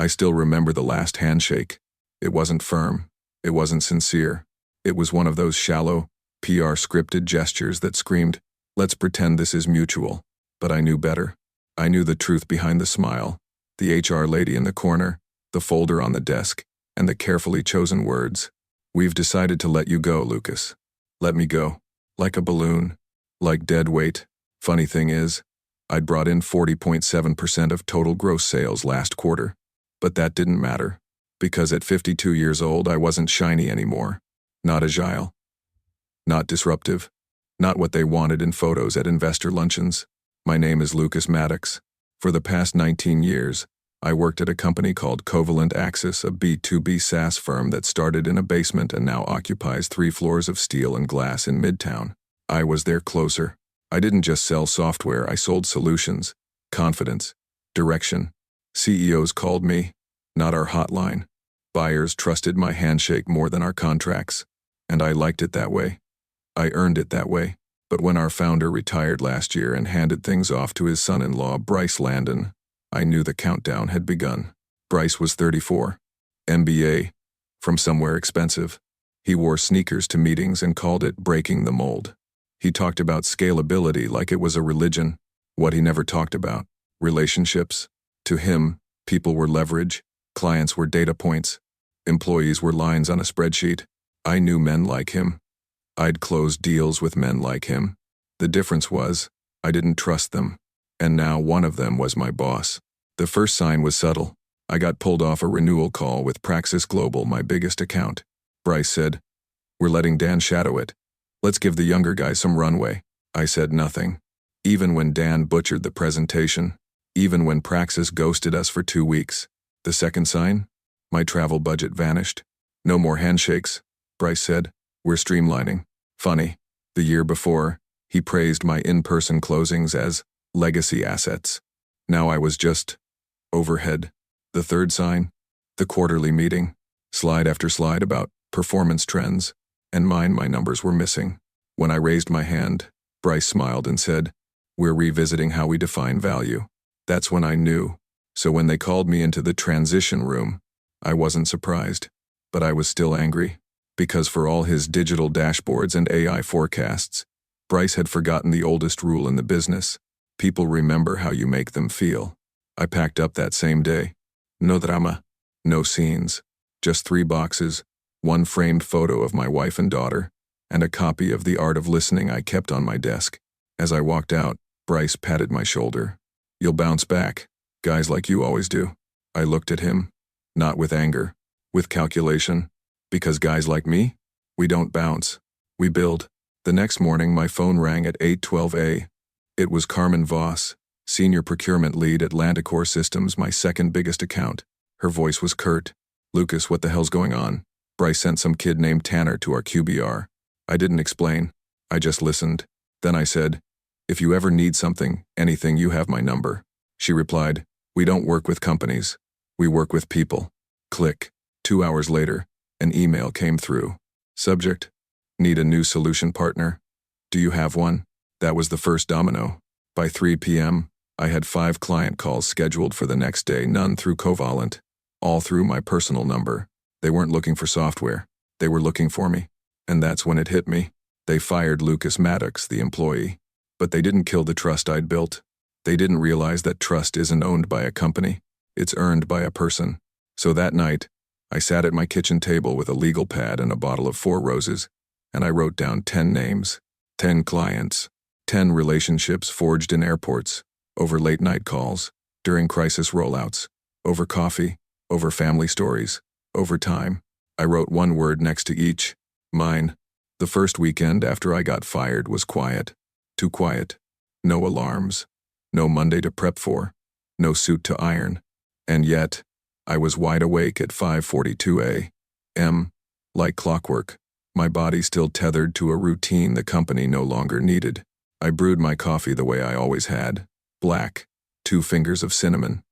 I still remember the last handshake. It wasn't firm. It wasn't sincere. It was one of those shallow, PR scripted gestures that screamed, "Let's pretend this is mutual." But I knew better. I knew the truth behind the smile, the HR lady in the corner, the folder on the desk, and the carefully chosen words. "We've decided to let you go, Lucas." Let me go. Like a balloon. Like dead weight. Funny thing is, I'd brought in 40.7% of total gross sales last quarter. But that didn't matter. Because at 52 years old, I wasn't shiny anymore. Not agile. Not disruptive. Not what they wanted in photos at investor luncheons. My name is Lucas Maddox. For the past 19 years, I worked at a company called Covalent Axis, a B2B SaaS firm that started in a basement and now occupies 3 floors of steel and glass in Midtown. I was their closer. I didn't just sell software, I sold solutions, confidence, direction. CEOs called me, not our hotline. Buyers trusted my handshake more than our contracts. And I liked it that way. I earned it that way. But when our founder retired last year and handed things off to his son-in-law, Bryce Landon, I knew the countdown had begun. Bryce was 34. MBA. From somewhere expensive. He wore sneakers to meetings and called it breaking the mold. He talked about scalability like it was a religion. What he never talked about. Relationships. To him, people were leverage. Clients were data points. Employees were lines on a spreadsheet. I knew men like him. I'd closed deals with men like him. The difference was, I didn't trust them. And now one of them was my boss. The first sign was subtle. I got pulled off a renewal call with Praxis Global, my biggest account. Bryce said, "We're letting Dan shadow it. Let's give the younger guy some runway." I said nothing. Even when Dan butchered the presentation. Even when Praxis ghosted us for 2 weeks. The second sign? My travel budget vanished. "No more handshakes," Bryce said. "We're streamlining." Funny. The year before, he praised my in-person closings as legacy assets. Now I was just overhead. The third sign? The quarterly meeting. Slide after slide about performance trends. And my numbers were missing. When I raised my hand, Bryce smiled and said, "We're revisiting how we define value." That's when I knew. So when they called me into the transition room, I wasn't surprised. But I was still angry. Because for all his digital dashboards and AI forecasts, Bryce had forgotten the oldest rule in the business. People remember how you make them feel. I packed up that same day. No drama. No scenes. Just 3 boxes, 1 framed photo of my wife and daughter, and a copy of The Art of Listening I kept on my desk. As I walked out, Bryce patted my shoulder. "You'll bounce back. Guys like you always do." I looked at him. Not with anger. With calculation. Because guys like me? We don't bounce. We build. The next morning my phone rang at 8:12 a.m. It was Carmen Voss, Senior Procurement Lead at Lanticor Systems, my second biggest account. Her voice was curt. "Lucas, what the hell's going on?" Bryce sent some kid named Tanner to our QBR. I didn't explain. I just listened. Then I said, "If you ever need something, anything, you have my number." She replied, "We don't work with companies. We work with people." Click. 2 hours later, an email came through. Subject: Need a new solution partner. Do you have one? That was the first domino. By 3 p.m., I had 5 client calls scheduled for the next day, none through Covalent. All through my personal number. They weren't looking for software. They were looking for me. And that's when it hit me. They fired Lucas Maddox, the employee. But they didn't kill the trust I'd built. They didn't realize that trust isn't owned by a company. It's earned by a person. So that night, I sat at my kitchen table with a legal pad and a bottle of 4 Roses, and I wrote down 10 names, 10 clients, 10 relationships forged in airports, over late-night calls, during crisis rollouts, over coffee, over family stories, over time. I wrote 1 word next to each, mine. The first weekend after I got fired was quiet. Too quiet. No alarms. No Monday to prep for. No suit to iron. And yet, I was wide awake at 5:42 a.m., like clockwork, my body still tethered to a routine the company no longer needed. I brewed my coffee the way I always had, black, 2 fingers of cinnamon.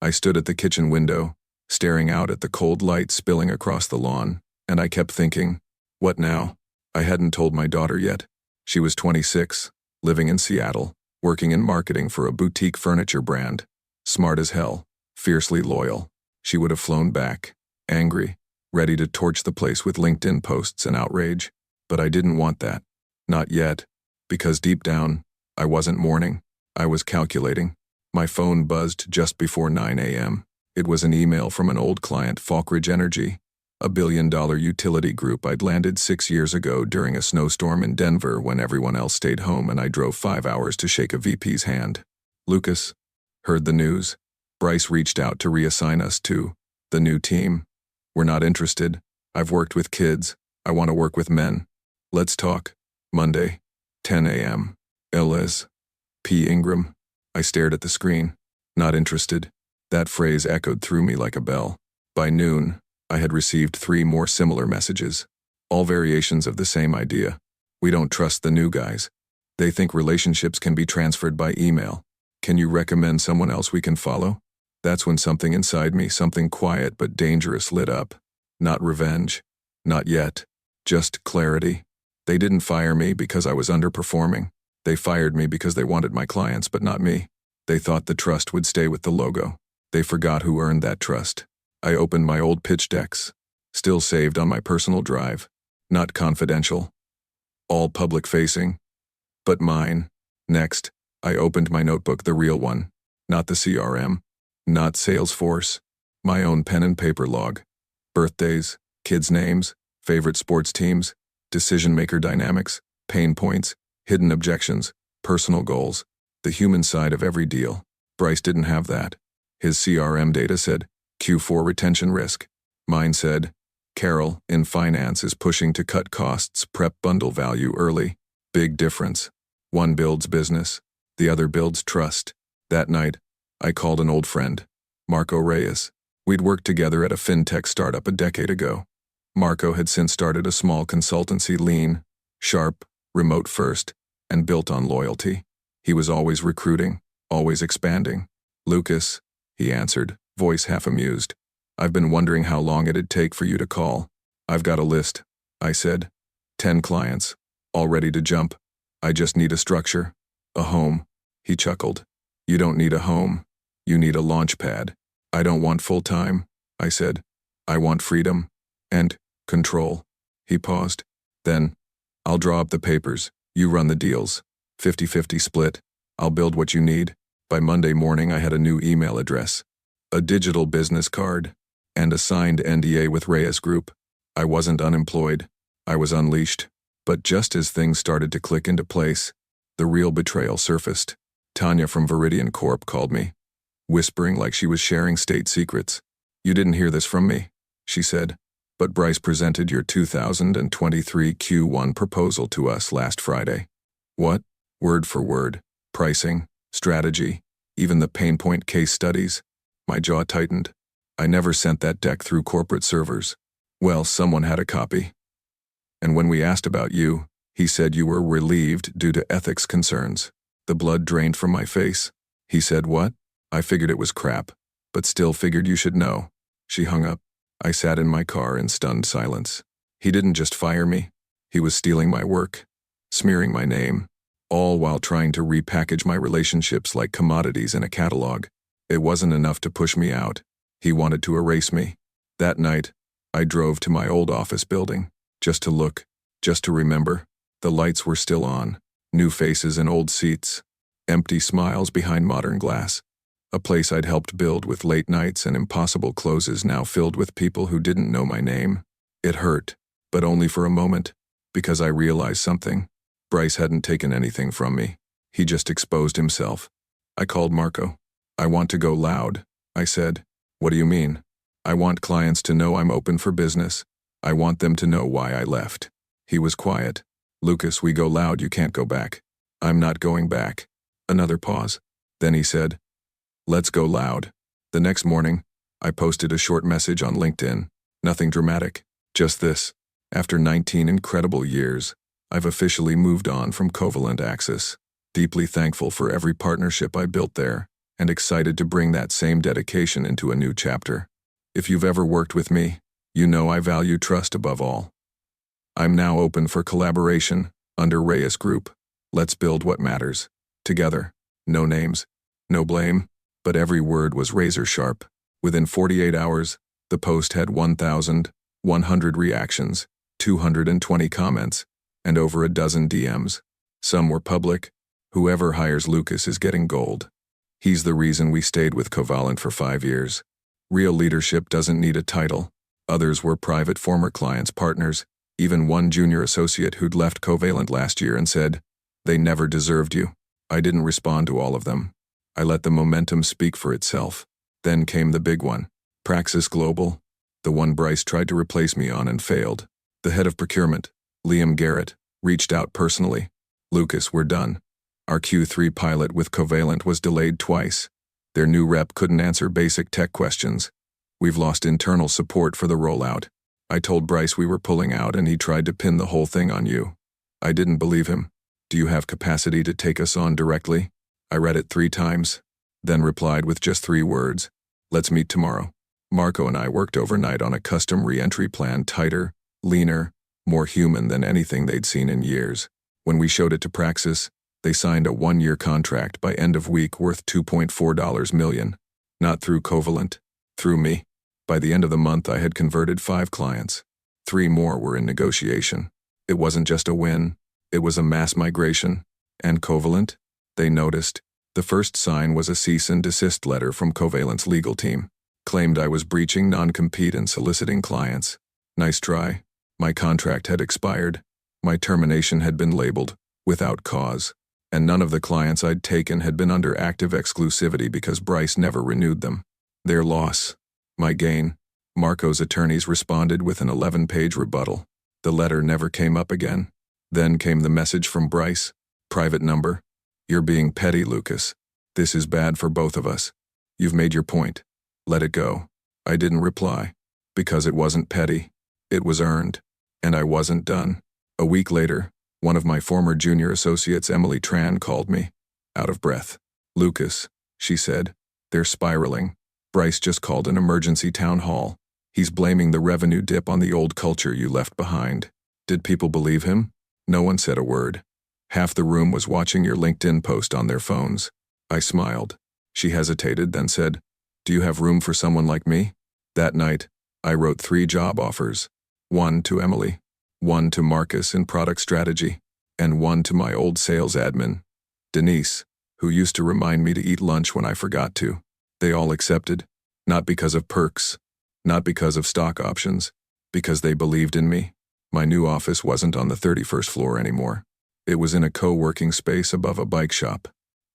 I stood at the kitchen window, staring out at the cold light spilling across the lawn, and I kept thinking, what now? I hadn't told my daughter yet. She was 26, living in Seattle, working in marketing for a boutique furniture brand, smart as hell, fiercely loyal. she would have flown back, angry, ready to torch the place with LinkedIn posts and outrage. But I didn't want that. Not yet. Because deep down, I wasn't mourning. I was calculating. My phone buzzed just before 9 a.m. It was an email from an old client, Falkridge Energy, a billion-dollar utility group I'd landed 6 years ago during a snowstorm in Denver when everyone else stayed home and I drove 5 hours to shake a VP's hand. Lucas, heard the news. Bryce reached out to reassign us to the new team. We're not interested. I've worked with kids. I want to work with men. Let's talk. Monday, 10 a.m. L.S. P. Ingram. I stared at the screen. Not interested. That phrase echoed through me like a bell. By noon, I had received 3 more similar messages, all variations of the same idea. We don't trust the new guys. They think relationships can be transferred by email. Can you recommend someone else we can follow? That's when something inside me, something quiet but dangerous, lit up. Not revenge. Not yet. Just clarity. They didn't fire me because I was underperforming. They fired me because they wanted my clients, but not me. They thought the trust would stay with the logo. They forgot who earned that trust. I opened my old pitch decks, still saved on my personal drive, not confidential, all public-facing, but mine. Next, I opened my notebook, the real one, not the CRM, not Salesforce, my own pen and paper log. Birthdays, kids' names, favorite sports teams, decision-maker dynamics, pain points, hidden objections, personal goals, the human side of every deal. Bryce didn't have that. His CRM data said, Q4 retention risk. Mine said, Carol, in finance, is pushing to cut costs, prep bundle value early. Big difference. One builds business, the other builds trust. That night, I called an old friend, Marco Reyes. We'd worked together at a fintech startup a decade ago. Marco had since started a small consultancy, lean, sharp, remote first, and built on loyalty. He was always recruiting, always expanding. Lucas, he answered, voice half amused. I've been wondering how long it'd take for you to call. I've got a list, I said. 10 clients, all ready to jump. I just need a structure, a home. He chuckled. You don't need a home. You need a launch pad. I don't want full-time, I said. I want freedom and control. He paused. Then, I'll draw up the papers. You run the deals. 50-50 split. I'll build what you need. By Monday morning, I had a new email address, a digital business card, and a signed NDA with Reyes Group. I wasn't unemployed. I was unleashed. But just as things started to click into place, the real betrayal surfaced. Tanya from Viridian Corp called me, whispering like she was sharing state secrets. You didn't hear this from me, she said, but Bryce presented your 2023 Q1 proposal to us last Friday. What? Word for word. Pricing, strategy, even the pain point case studies. My jaw tightened. I never sent that deck through corporate servers. Well, someone had a copy. And when we asked about you, he said you were relieved due to ethics concerns. The blood drained from my face. He said what? I figured it was crap, but still figured you should know. She hung up. I sat in my car in stunned silence. He didn't just fire me. He was stealing my work, smearing my name, all while trying to repackage my relationships like commodities in a catalog. It wasn't enough to push me out. He wanted to erase me. That night, I drove to my old office building, just to look, just to remember. The lights were still on, new faces in old seats, empty smiles behind modern glass. A place I'd helped build with late nights and impossible closes now filled with people who didn't know my name. It hurt, but only for a moment, because I realized something. Bryce hadn't taken anything from me. He just exposed himself. I called Marco. I want to go loud, I said. What do you mean? I want clients to know I'm open for business. I want them to know why I left. He was quiet. Lucas, we go loud, you can't go back. I'm not going back. Another pause. Then he said, let's go loud. The next morning, I posted a short message on LinkedIn. Nothing dramatic, just this. After 19 incredible years, I've officially moved on from Covalent Axis. Deeply thankful for every partnership I built there, and excited to bring that same dedication into a new chapter. If you've ever worked with me, you know I value trust above all. I'm now open for collaboration under Reyes Group. Let's build what matters. Together. No names. No blame. But every word was razor sharp. Within 48 hours, the post had 1,100 reactions, 220 comments, and over a dozen DMs. Some were public. Whoever hires Lucas is getting gold. He's the reason we stayed with Covalent for 5 years. Real leadership doesn't need a title. Others were private former clients, partners, even one junior associate who'd left Covalent last year and said, "They never deserved you." I didn't respond to all of them. I let the momentum speak for itself. Then came the big one, Praxis Global, the one Bryce tried to replace me on and failed. The head of procurement, Liam Garrett, reached out personally. "Lucas, we're done. Our Q3 pilot with Covalent was delayed twice. Their new rep couldn't answer basic tech questions. We've lost internal support for the rollout." I told Bryce we were pulling out and he tried to pin the whole thing on you. I didn't believe him. "Do you have capacity to take us on directly?" I read it 3 times, then replied with just 3 words. "Let's meet tomorrow." Marco and I worked overnight on a custom re-entry plan, tighter, leaner, more human than anything they'd seen in years. When we showed it to Praxis, they signed a 1-year contract by end of week worth $2.4 million. Not through Covalent, through me. By the end of the month, I had converted 5 clients. 3 more were in negotiation. It wasn't just a win, it was a mass migration. And Covalent? They noticed. The first sign was a cease and desist letter from Covalent's legal team. Claimed I was breaching non-compete and soliciting clients. Nice try. My contract had expired. My termination had been labeled, without cause. And none of the clients I'd taken had been under active exclusivity because Bryce never renewed them. Their loss. My gain. Marco's attorneys responded with an 11-page rebuttal. The letter never came up again. Then came the message from Bryce. Private number. "You're being petty, Lucas. This is bad for both of us. You've made your point. Let it go." I didn't reply. Because it wasn't petty. It was earned. And I wasn't done. A week later, one of my former junior associates, Emily Tran, called me. Out of breath. "Lucas," she said, "they're spiraling. Bryce just called an emergency town hall. He's blaming the revenue dip on the old culture you left behind." Did people believe him? No one said a word. Half the room was watching your LinkedIn post on their phones. I smiled. She hesitated, then said, "Do you have room for someone like me?" That night, I wrote 3 job offers. 1 to Emily, 1 to Marcus in product strategy, and 1 to my old sales admin, Denise, who used to remind me to eat lunch when I forgot to. They all accepted, not because of perks, not because of stock options, because they believed in me. My new office wasn't on the 31st floor anymore. It was in a co-working space above a bike shop.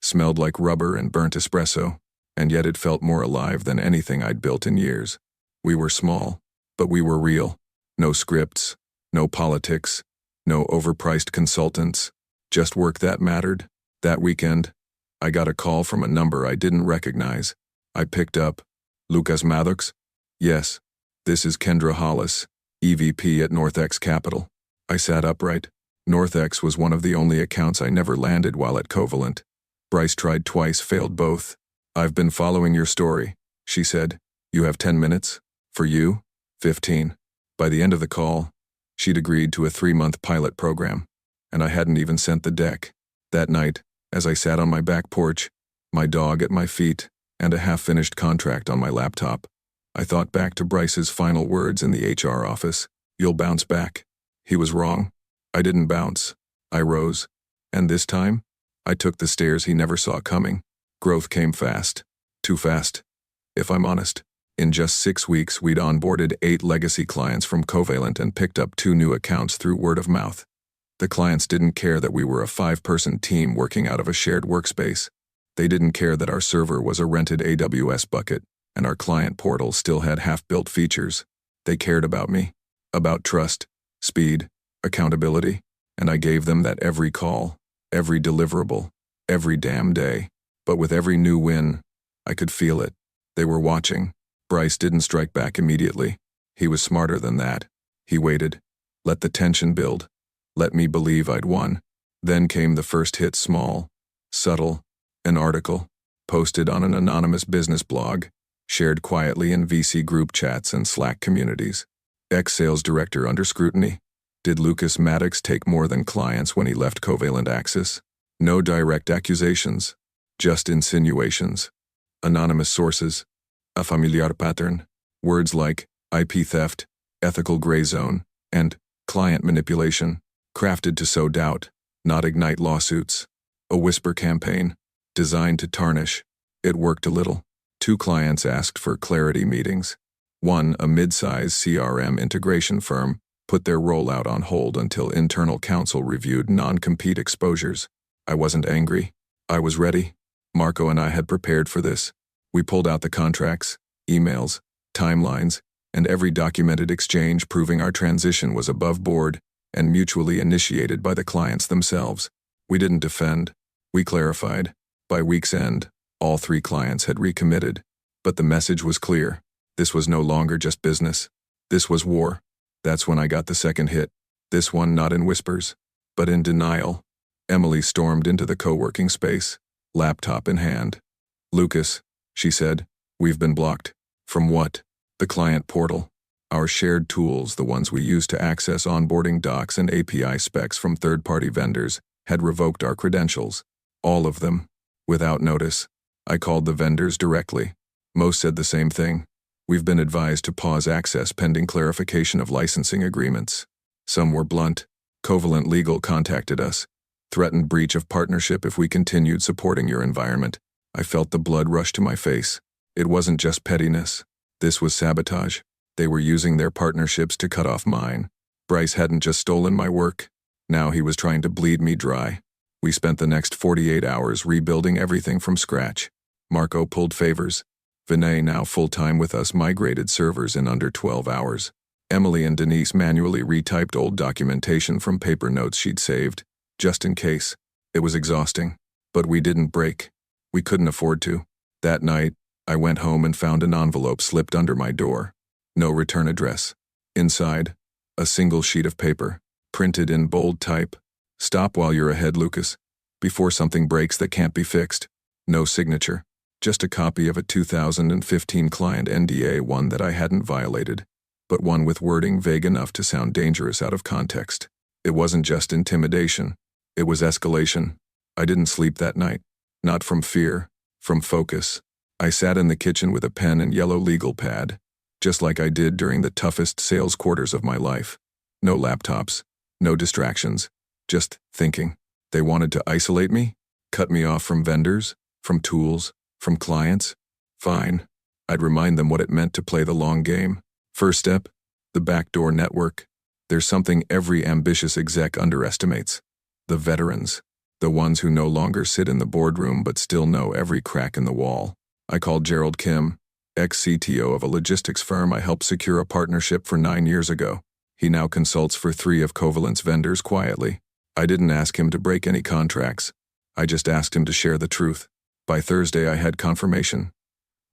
Smelled like rubber and burnt espresso, and yet it felt more alive than anything I'd built in years. We were small, but we were real. No scripts, no politics, no overpriced consultants, just work that mattered. That weekend, I got a call from a number I didn't recognize. I picked up. "Lucas Maddox?" "Yes. This is Kendra Hollis, EVP at NorthX Capital." I sat upright. NorthX was one of the only accounts I never landed while at Covalent. Bryce tried twice, failed both. "I've been following your story," she said. "You have 10 minutes? For you? 15. By the end of the call, she'd agreed to a 3-month pilot program, and I hadn't even sent the deck. That night, as I sat on my back porch, my dog at my feet, and a half-finished contract on my laptop, I thought back to Bryce's final words in the HR office. "You'll bounce back." He was wrong. I didn't bounce. I rose. And this time, I took the stairs he never saw coming. Growth came fast. Too fast. If I'm honest, in just 6 weeks we'd onboarded 8 legacy clients from Covalent and picked up 2 new accounts through word of mouth. The clients didn't care that we were a 5-person team working out of a shared workspace. They didn't care that our server was a rented AWS bucket and our client portal still had half-built features. They cared about me, about trust, speed, accountability, and I gave them that every call, every deliverable, every damn day. But with every new win, I could feel it. They were watching. Bryce didn't strike back immediately. He was smarter than that. He waited. Let the tension build. Let me believe I'd won. Then came the first hit, small, subtle, an article, posted on an anonymous business blog, shared quietly in VC group chats and Slack communities. Ex-sales director under scrutiny. Did Lucas Maddox take more than clients when he left Covalent Axis? No direct accusations, just insinuations. Anonymous sources. A familiar pattern. Words like IP theft, ethical gray zone, and client manipulation, crafted to sow doubt, not ignite lawsuits. A whisper campaign, designed to tarnish. It worked a little. 2 clients asked for clarity meetings. One, a mid-size CRM integration firm, put their rollout on hold until internal counsel reviewed non-compete exposures. I wasn't angry. I was ready. Marco and I had prepared for this. We pulled out the contracts, emails, timelines, and every documented exchange proving our transition was above board and mutually initiated by the clients themselves. We didn't defend. We clarified. By week's end, all 3 clients had recommitted. But the message was clear. This was no longer just business. This was war. That's when I got the second hit. This one not in whispers, but in denial. Emily stormed into the co-working space, laptop in hand. "Lucas," she said, "we've been blocked." "From what?" "The client portal. Our shared tools, the ones we use to access onboarding docs and API specs from third-party vendors, had revoked our credentials. All of them. Without notice. I called the vendors directly. Most said the same thing. We've been advised to pause access pending clarification of licensing agreements. Some were blunt. Covalent Legal contacted us. Threatened breach of partnership if we continued supporting your environment. I felt the blood rush to my face. It wasn't just pettiness. This was sabotage. They were using their partnerships to cut off mine. Bryce hadn't just stolen my work. Now he was trying to bleed me dry. We spent the next 48 hours rebuilding everything from scratch. Marco pulled favors. Vinay, now full-time with us, migrated servers in under 12 hours. Emily and Denise manually retyped old documentation from paper notes she'd saved, just in case. It was exhausting. But we didn't break. We couldn't afford to. That night, I went home and found an envelope slipped under my door. No return address. Inside, a single sheet of paper, printed in bold type. "Stop while you're ahead, Lucas. Before something breaks that can't be fixed." No signature. Just a copy of a 2015 client NDA, one that I hadn't violated, but one with wording vague enough to sound dangerous out of context. It wasn't just intimidation. It was escalation. I didn't sleep that night. Not from fear, from focus. I sat in the kitchen with a pen and yellow legal pad, just like I did during the toughest sales quarters of my life. No laptops, no distractions, just thinking. They wanted to isolate me, cut me off from vendors, from tools, from clients. Fine. I'd remind them what it meant to play the long game. First step, the backdoor network. There's something every ambitious exec underestimates. The veterans. The ones who no longer sit in the boardroom but still know every crack in the wall. I called Gerald Kim, ex-CTO of a logistics firm I helped secure a partnership for 9 years ago. He now consults for 3 of Covalent's vendors quietly. I didn't ask him to break any contracts. I just asked him to share the truth. By Thursday, I had confirmation.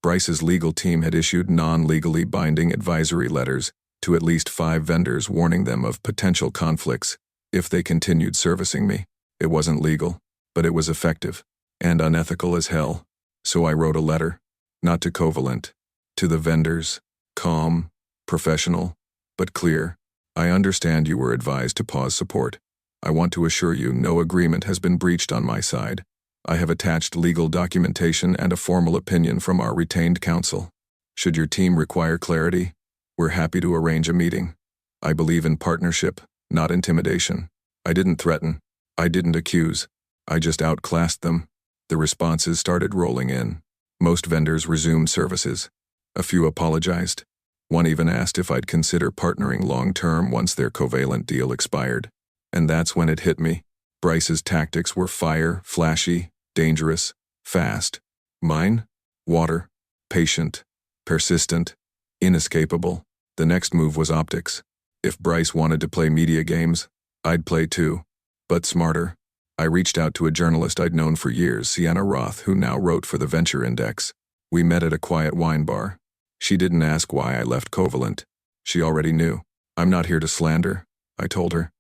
Bryce's legal team had issued non-legally binding advisory letters to at least 5 vendors warning them of potential conflicts if they continued servicing me. It wasn't legal, but it was effective and unethical as hell. So I wrote a letter, not to Covalent, to the vendors, calm, professional, but clear. I understand you were advised to pause support. I want to assure you no agreement has been breached on my side. I have attached legal documentation and a formal opinion from our retained counsel. Should your team require clarity, we're happy to arrange a meeting. I believe in partnership, not intimidation. I didn't threaten. I didn't accuse. I just outclassed them. The responses started rolling in. Most vendors resumed services. A few apologized. One even asked if I'd consider partnering long-term once their Covalent deal expired. And that's when it hit me. Bryce's tactics were fire, flashy, dangerous, fast. Mine? Water, patient, persistent, inescapable. The next move was optics. If Bryce wanted to play media games, I'd play too. But smarter. I reached out to a journalist I'd known for years, Sienna Roth, who now wrote for the Venture Index. We met at a quiet wine bar. She didn't ask why I left Covalent. She already knew. "I'm not here to slander," I told her.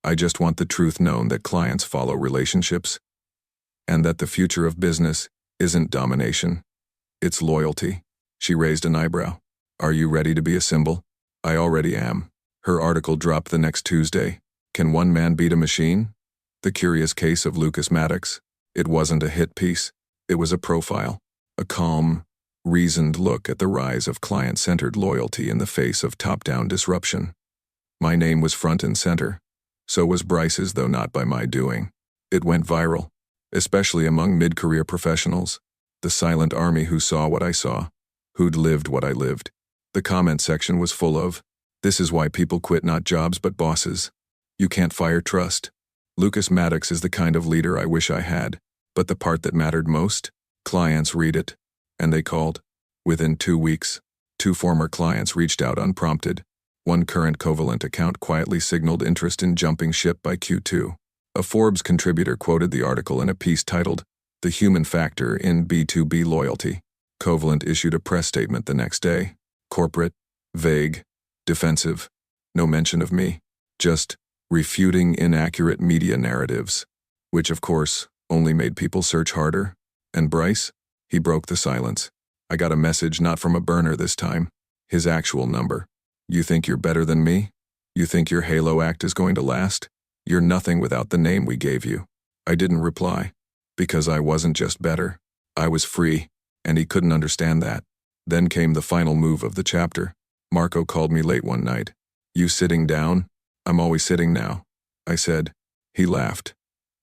"I just want the truth known that clients follow relationships, and that the future of business isn't domination. It's loyalty." She raised an eyebrow. "Are you ready to be a symbol?" "I already am." Her article dropped the next Tuesday. Can one man beat a machine? The Curious Case of Lucas Maddox. It wasn't a hit piece. It was a profile. A calm, reasoned look at the rise of client-centered loyalty in the face of top-down disruption. My name was front and center. So was Bryce's, though not by my doing. It went viral, especially among mid-career professionals, the silent army who saw what I saw, who'd lived what I lived. The comment section was full of, "This is why people quit not jobs but bosses. You can't fire trust." Lucas Maddox is the kind of leader I wish I had, but the part that mattered most? Clients read it. And they called. Within 2 weeks, 2 former clients reached out unprompted. One current Covalent account quietly signaled interest in jumping ship by Q2. A Forbes contributor quoted the article in a piece titled, "The Human Factor in B2B Loyalty." Covalent issued a press statement the next day. Corporate, vague, defensive, no mention of me. Just refuting inaccurate media narratives, which of course only made people search harder. And Bryce? He broke the silence. I got a message not from a burner this time. His actual number. "You think you're better than me? You think your Halo act is going to last? You're nothing without the name we gave you." I didn't reply, because I wasn't just better. I was free, and he couldn't understand that. Then came the final move of the chapter. Marco called me late one night. "You sitting down?" "I'm always sitting now," I said. He laughed.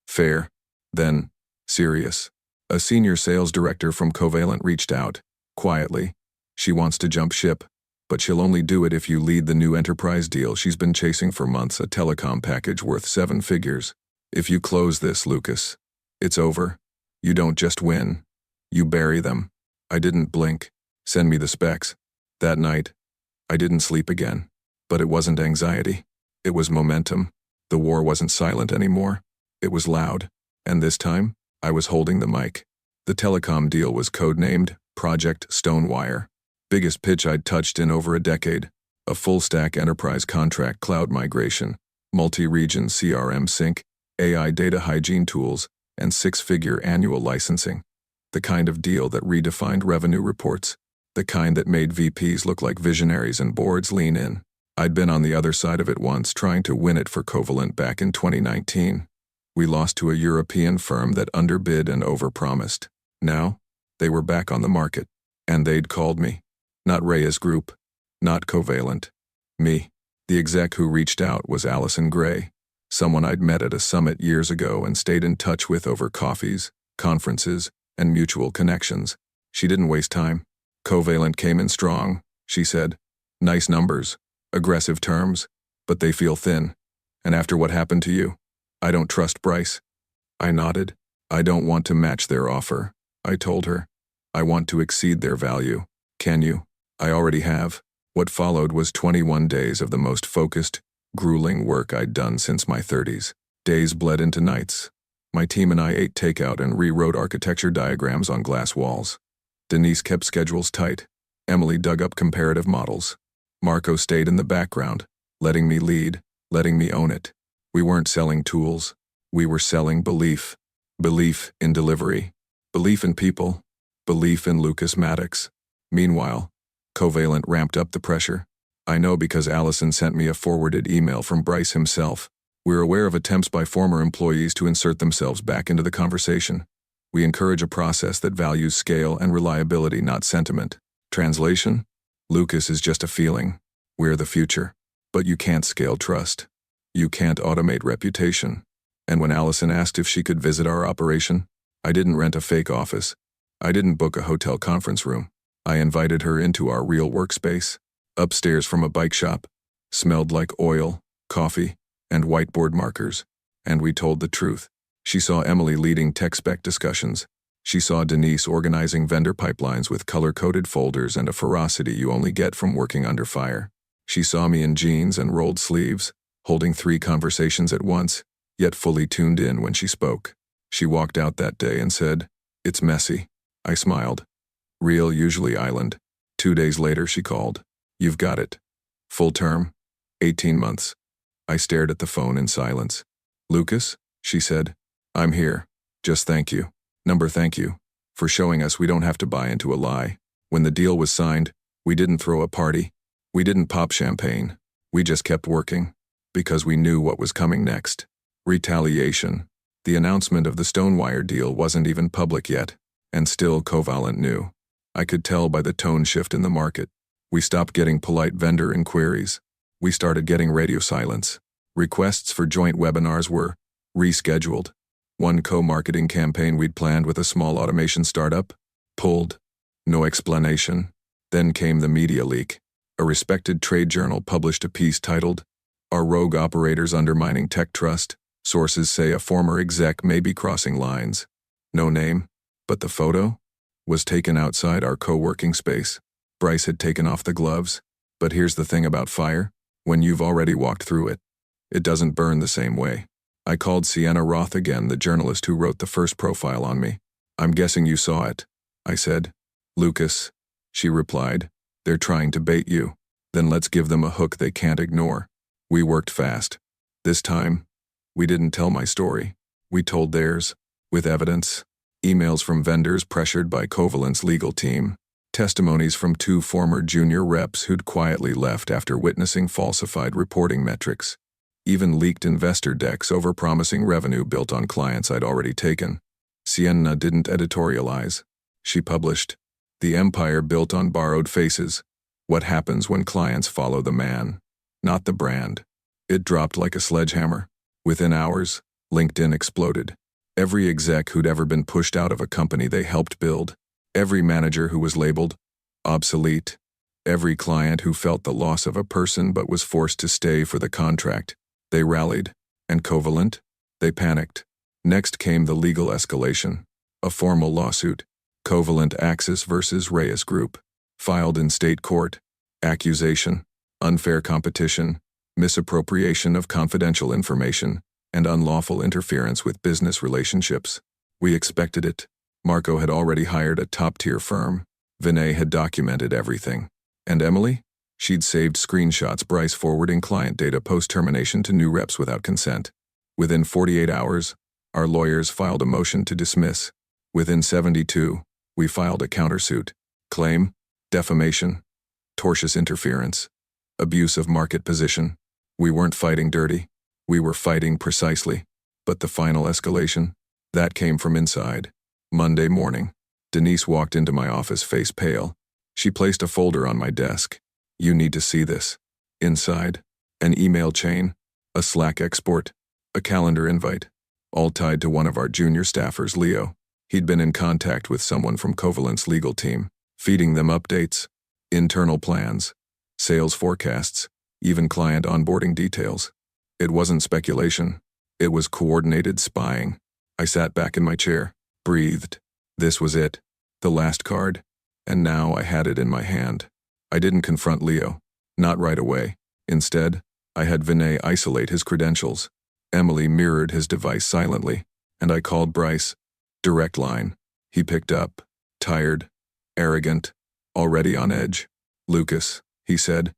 "Fair." Then, serious. A senior sales director from Covalent reached out, quietly. She wants to jump ship, but she'll only do it if you lead the new enterprise deal she's been chasing for months, a telecom package worth 7 figures. If you close this, Lucas, it's over. You don't just win. You bury them. I didn't blink. Send me the specs. That night, I didn't sleep again. But it wasn't anxiety. It was momentum. The war wasn't silent anymore. It was loud. And this time, I was holding the mic. The telecom deal was codenamed Project Stonewire. Biggest pitch I'd touched in over a decade. A full-stack enterprise contract cloud migration, multi-region CRM sync, AI data hygiene tools, and 6-figure annual licensing. The kind of deal that redefined revenue reports. The kind that made VPs look like visionaries and boards lean in. I'd been on the other side of it once, trying to win it for Covalent back in 2019. We lost to a European firm that underbid and overpromised. Now, they were back on the market, and they'd called me. Not Reyes Group, not Covalent. Me. The exec who reached out was Allison Gray, someone I'd met at a summit years ago and stayed in touch with over coffees, conferences, and mutual connections. She didn't waste time. "Covalent came in strong," she said. "Nice numbers, aggressive terms, but they feel thin. And after what happened to you, I don't trust Bryce." I nodded. "I don't want to match their offer," I told her. "I want to exceed their value. Can you?" I already have. What followed was 21 days of the most focused, grueling work I'd done since my 30s. Days bled into nights. My team and I ate takeout and rewrote architecture diagrams on glass walls. Denise kept schedules tight. Emily dug up comparative models. Marco stayed in the background, letting me lead, letting me own it. We weren't selling tools. We were selling belief. Belief in delivery. Belief in people. Belief in Lucas Maddox. Meanwhile, Covalent ramped up the pressure. I know because Allison sent me a forwarded email from Bryce himself. We're aware of attempts by former employees to insert themselves back into the conversation. We encourage a process that values scale and reliability, not sentiment. Translation? Lucas is just a feeling. We're the future. But you can't scale trust. You can't automate reputation. And when Allison asked if she could visit our operation, I didn't rent a fake office. I didn't book a hotel conference room. I invited her into our real workspace, upstairs from a bike shop. Smelled like oil, coffee, and whiteboard markers. And we told the truth. She saw Emily leading tech spec discussions. She saw Denise organizing vendor pipelines with color-coded folders and a ferocity you only get from working under fire. She saw me in jeans and rolled sleeves, holding 3 conversations at once, yet fully tuned in when she spoke. She walked out that day and said, "It's messy." I smiled. Real, usually island. 2 days later she called. "You've got it. Full term? 18 months. I stared at the phone in silence. "Lucas," she said, "I'm here. Just thank you. Thank you. For showing us we don't have to buy into a lie. When the deal was signed, we didn't throw a party. We didn't pop champagne. We just kept working. Because we knew what was coming next. Retaliation. The announcement of the Stonewire deal wasn't even public yet, and still Covalent knew. I could tell by the tone shift in the market. We stopped getting polite vendor inquiries. We started getting radio silence. Requests for joint webinars were rescheduled. One co-marketing campaign we'd planned with a small automation startup pulled. No explanation. Then came the media leak. A respected trade journal published a piece titled, "Are Rogue Operators Undermining Tech Trust? Sources Say a Former Exec May Be Crossing Lines." No name, but the photo was taken outside our co-working space. Bryce had taken off the gloves. But here's the thing about fire. When you've already walked through it, it doesn't burn the same way. I called Sienna Roth again, the journalist who wrote the first profile on me. "I'm guessing you saw it," I said. "Lucas," she replied, "they're trying to bait you. Then let's give them a hook they can't ignore." We worked fast. This time, we didn't tell my story. We told theirs, with evidence. Emails from vendors pressured by Covalent's legal team. Testimonies from 2 former junior reps who'd quietly left after witnessing falsified reporting metrics. Even leaked investor decks overpromising revenue built on clients I'd already taken. Sienna didn't editorialize. She published, "The empire built on borrowed faces. What happens when clients follow the man, not the brand." It dropped like a sledgehammer. Within hours, LinkedIn exploded. Every exec who'd ever been pushed out of a company they helped build. Every manager who was labeled obsolete. Every client who felt the loss of a person but was forced to stay for the contract. They rallied. And Covalent? They panicked. Next came the legal escalation. A formal lawsuit. Covalent Axis versus Reyes Group. Filed in state court. Accusation. Unfair competition. Misappropriation of confidential information. And unlawful interference with business relationships. We expected it. Marco had already hired a top-tier firm. Vinay had documented everything. And Emily? She'd saved screenshots Bryce forwarding client data post-termination to new reps without consent. Within 48 hours, our lawyers filed a motion to dismiss. Within 72, we filed a countersuit. Claim, defamation, tortious interference, abuse of market position. We weren't fighting dirty. We were fighting precisely. But the final escalation? That came from inside. Monday morning, Denise walked into my office face pale. She placed a folder on my desk. "You need to see this." Inside, an email chain, a Slack export, a calendar invite, all tied to one of our junior staffers, Leo. He'd been in contact with someone from Covalent's legal team, feeding them updates, internal plans, sales forecasts, even client onboarding details. It wasn't speculation. It was coordinated spying. I sat back in my chair, breathed. This was it. The last card. And now I had it in my hand. I didn't confront Leo. Not right away. Instead, I had Vinay isolate his credentials. Emily mirrored his device silently, and I called Bryce. Direct line. He picked up. Tired. Arrogant. Already on edge. "Lucas," he said.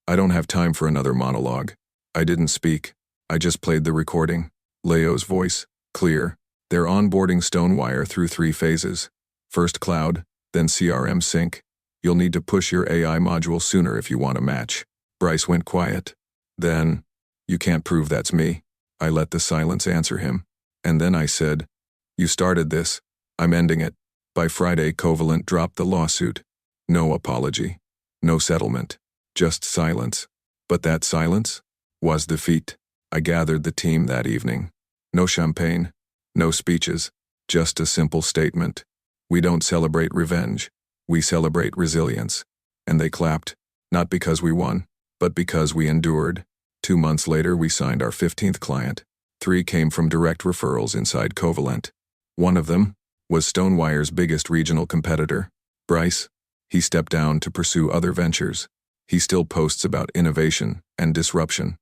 "I don't have time for another monologue." I didn't speak. I just played the recording. Leo's voice, clear. "They're onboarding Stonewire through 3 phases. First cloud, then CRM sync. You'll need to push your AI module sooner if you want a match." Bryce went quiet. Then, "You can't prove that's me." I let the silence answer him. And then I said, "You started this. I'm ending it." By Friday, Covalent dropped the lawsuit. No apology. No settlement. Just silence. But that silence was defeat. I gathered the team that evening. No champagne. No speeches. Just a simple statement. We don't celebrate revenge. We celebrate resilience. And they clapped. Not because we won, but because we endured. 2 months later, we signed our 15th client. 3 came from direct referrals inside Covalent. One of them was Stonewire's biggest regional competitor, Bryce. He stepped down to pursue other ventures. He still posts about innovation and disruption.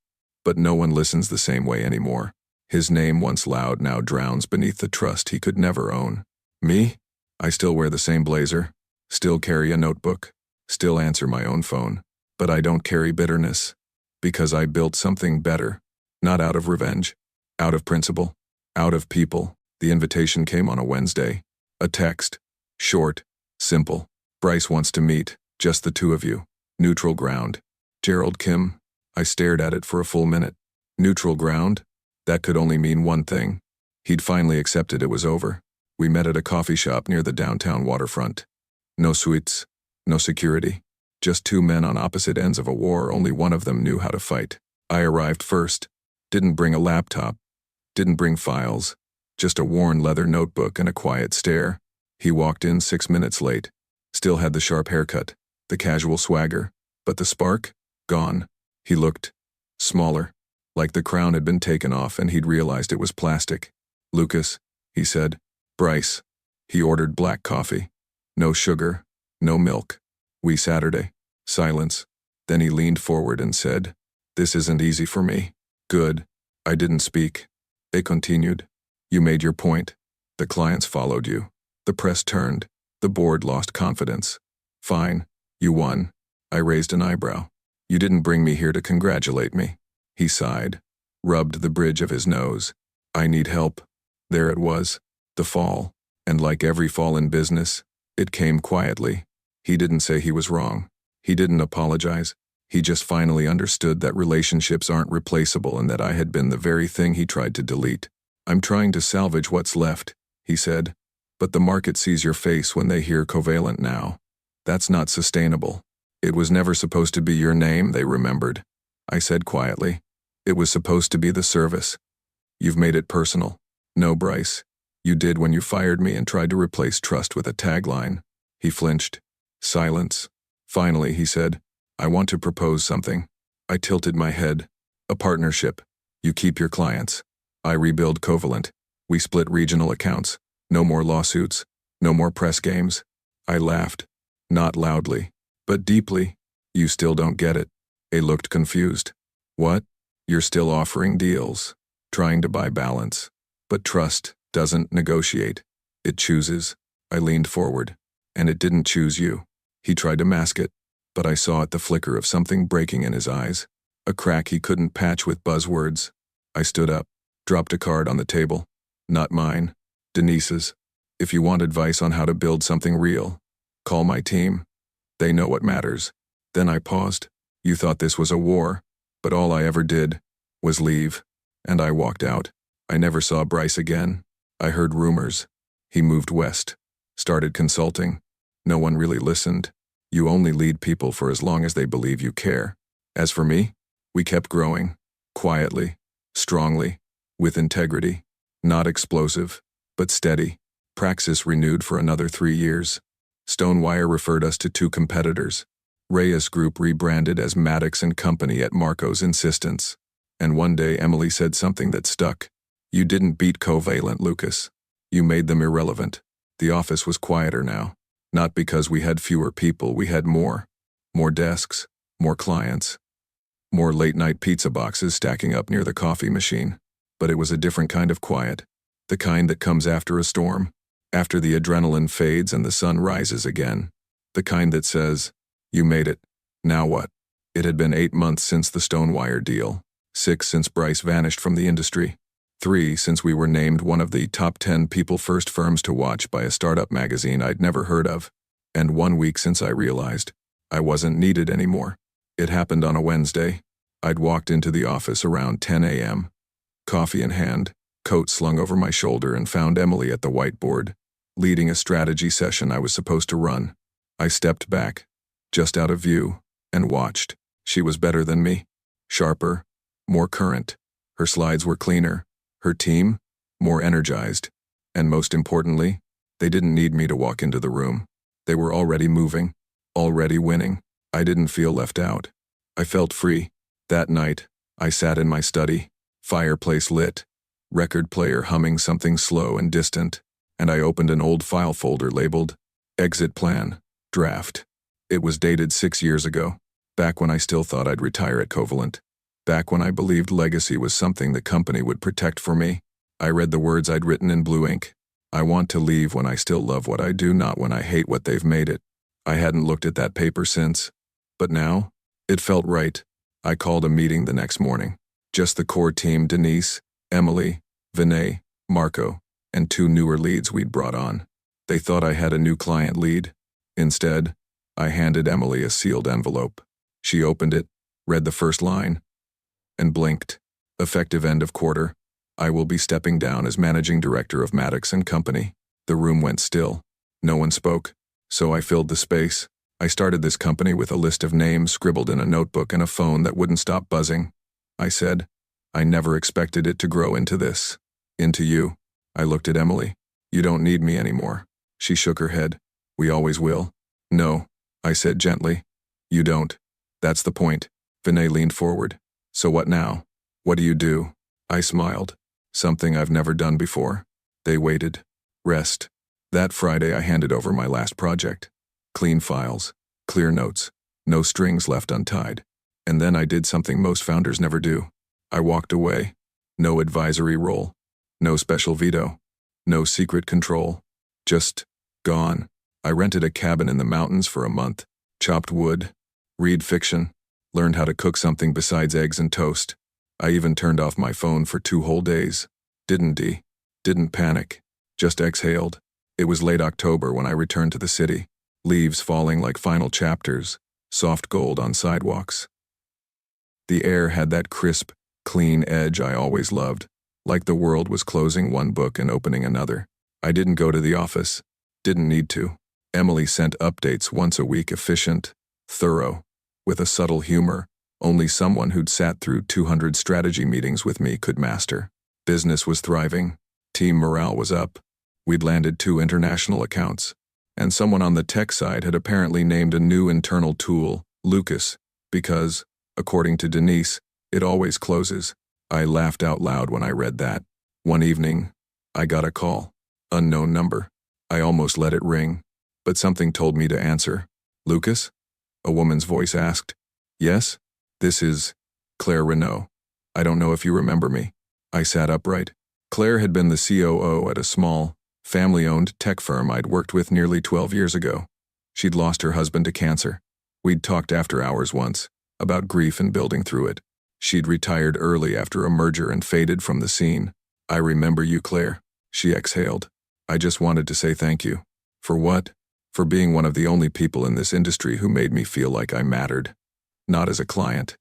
But no one listens the same way anymore. His name, once loud, now drowns beneath the trust he could never own. Me? I still wear the same blazer, still carry a notebook, still answer my own phone. But I don't carry bitterness. Because I built something better. Not out of revenge. Out of principle. Out of people. The invitation came on a Wednesday. A text. Short. Simple. "Bryce wants to meet. Just the 2 of you. Neutral ground. Gerald Kim." I stared at it for a full minute. Neutral ground? That could only mean one thing. He'd finally accepted it was over. We met at a coffee shop near the downtown waterfront. No suites, no security. Just two men on opposite ends of a war, only one of them knew how to fight. I arrived first. Didn't bring a laptop. Didn't bring files. Just a worn leather notebook and a quiet stare. He walked in 6 minutes late. Still had the sharp haircut, the casual swagger. But the spark? Gone. He looked smaller, like the crown had been taken off and he'd realized it was plastic. "Lucas," he said. "Bryce." He ordered black coffee. No sugar, no milk. "We Saturday." Silence. Then he leaned forward and said, "This isn't easy for me." "Good." I didn't speak. They continued. "You made your point. The clients followed you. The press turned. The board lost confidence. Fine. You won." I raised an eyebrow. "You didn't bring me here to congratulate me." He sighed, rubbed the bridge of his nose. "I need help." There it was, the fall. And like every fall in business, it came quietly. He didn't say he was wrong. He didn't apologize. He just finally understood that relationships aren't replaceable and that I had been the very thing he tried to delete. "I'm trying to salvage what's left," he said. "But the market sees your face when they hear Covalent now. That's not sustainable." "It was never supposed to be your name," they remembered. I said quietly. "It was supposed to be the service. You've made it personal." "No, Bryce. You did when you fired me and tried to replace trust with a tagline." He flinched. Silence. Finally, he said, "I want to propose something." I tilted my head. "A partnership. You keep your clients. I rebuild Covalent. We split regional accounts. No more lawsuits. No more press games." I laughed. Not loudly, but deeply. "You still don't get it." They looked confused. "What?" "You're still offering deals. Trying to buy balance. But trust doesn't negotiate. It chooses." I leaned forward. "And it didn't choose you." He tried to mask it, but I saw at the flicker of something breaking in his eyes. A crack he couldn't patch with buzzwords. I stood up, dropped a card on the table. "Not mine. Denise's. If you want advice on how to build something real, call my team. They know what matters." Then I paused. "You thought this was a war, but all I ever did was leave." And I walked out. I never saw Bryce again. I heard rumors. He moved west, started consulting. No one really listened. You only lead people for as long as they believe you care. As for me, we kept growing, quietly, strongly, with integrity. Not explosive, but steady. Praxis renewed for another 3 years. Stonewire referred us to 2 competitors. Reyes Group rebranded as Maddox and Company at Marco's insistence. And one day Emily said something that stuck. "You didn't beat Covalent, Lucas. You made them irrelevant." The office was quieter now. Not because we had fewer people, we had more. More desks, more clients, more late-night pizza boxes stacking up near the coffee machine. But it was a different kind of quiet. The kind that comes after a storm. After the adrenaline fades and the sun rises again. The kind that says, "You made it. Now what?" It had been 8 months since the Stonewire deal. 6 since Bryce vanished from the industry. 3 since we were named one of the top 10 people first firms to watch by a startup magazine I'd never heard of. And 1 week since I realized I wasn't needed anymore. It happened on a Wednesday. I'd walked into the office around 10 a.m., coffee in hand, coat slung over my shoulder, and found Emily at the whiteboard, leading a strategy session I was supposed to run. I stepped back, just out of view, and watched. She was better than me. Sharper, more current. Her slides were cleaner. Her team, more energized. And most importantly, they didn't need me to walk into the room. They were already moving, already winning. I didn't feel left out. I felt free. That night, I sat in my study, fireplace lit, record player humming something slow and distant, and I opened an old file folder labeled Exit Plan, Draft. It was dated 6 years ago, back when I still thought I'd retire at Covalent. Back when I believed legacy was something the company would protect for me. I read the words I'd written in blue ink. "I want to leave when I still love what I do, not when I hate what they've made it." I hadn't looked at that paper since. But now, it felt right. I called a meeting the next morning. Just the core team: Denise, Emily, Vinay, Marco, and 2 newer leads we'd brought on. They thought I had a new client lead. Instead, I handed Emily a sealed envelope. She opened it, read the first line, and blinked. "Effective end of quarter. I will be stepping down as managing director of Maddox and Company." The room went still. No one spoke. So I filled the space. I started this company with a list of names scribbled in a notebook and a phone that wouldn't stop buzzing. I said, I never expected it to grow into this. Into you. I looked at Emily. You don't need me anymore. She shook her head. We always will. No, I said gently. You don't. That's the point. Vinay leaned forward. So what now? What do you do? I smiled. Something I've never done before. They waited. Rest. That Friday I handed over my last project. Clean files. Clear notes. No strings left untied. And then I did something most founders never do. I walked away. No advisory role. No special veto. No secret control. Just gone. I rented a cabin in the mountains for a month. Chopped wood. Read fiction. Learned how to cook something besides eggs and toast. I even turned off my phone for 2 whole days. Didn't panic. Just exhaled. It was late October when I returned to the city. Leaves falling like final chapters. Soft gold on sidewalks. The air had that crisp, clean edge I always loved. Like the world was closing one book and opening another. I didn't go to the office. Didn't need to. Emily sent updates once a week, efficient, thorough, with a subtle humor only someone who'd sat through 200 strategy meetings with me could master. Business was thriving. Team morale was up. We'd landed 2 international accounts. And someone on the tech side had apparently named a new internal tool, Lucas, because, according to Denise, it always closes. I laughed out loud when I read that. One evening, I got a call. Unknown number. I almost let it ring, but something told me to answer. Lucas? A woman's voice asked. Yes? This is Claire Renault. I don't know if you remember me. I sat upright. Claire had been the COO at a small, family-owned tech firm I'd worked with nearly 12 years ago. She'd lost her husband to cancer. We'd talked after hours once, about grief and building through it. She'd retired early after a merger and faded from the scene. I remember you, Claire. She exhaled. I just wanted to say thank you. For what? For being one of the only people in this industry who made me feel like I mattered. Not as a client.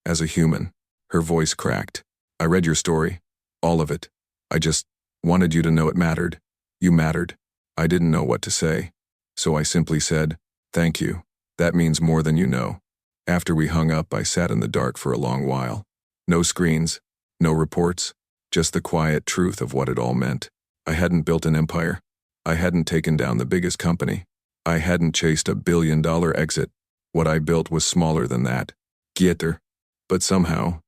As a human. Her voice cracked. I read your story. All of it. I just wanted you to know it mattered. You mattered. I didn't know what to say. So I simply said, thank you. That means more than you know. After we hung up, I sat in the dark for a long while. No screens. No reports. Just the quiet truth of what it all meant. I hadn't built an empire. I hadn't taken down the biggest company. I hadn't chased a billion-dollar exit. What I built was smaller than that. Quieter. But somehow,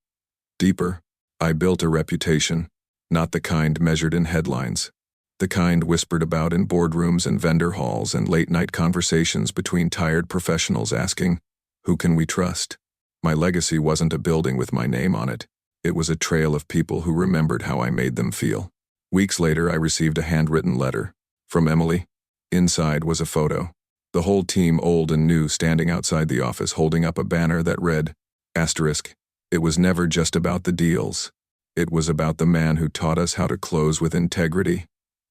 deeper. I built a reputation. Not the kind measured in headlines. The kind whispered about in boardrooms and vendor halls and late-night conversations between tired professionals asking, who can we trust? My legacy wasn't a building with my name on it. It was a trail of people who remembered how I made them feel. Weeks later, I received a handwritten letter. From Emily. Inside was a photo. The whole team, old and new, standing outside the office holding up a banner that read, asterisk, it was never just about the deals. It was about the man who taught us how to close with integrity.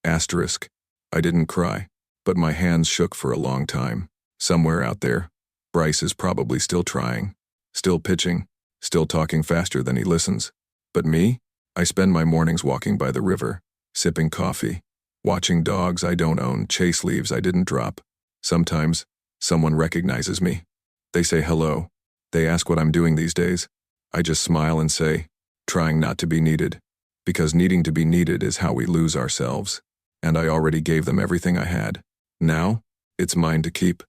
Asterisk. I didn't cry, but my hands shook for a long time. Somewhere out there, Bryce is probably still trying, still pitching, still talking faster than he listens. But me? I spend my mornings walking by the river, sipping coffee, watching dogs I don't own chase leaves I didn't drop. Sometimes, someone recognizes me. They say hello. They ask what I'm doing these days. I just smile and say, trying not to be needed. Because needing to be needed is how we lose ourselves. And I already gave them everything I had. Now, it's mine to keep.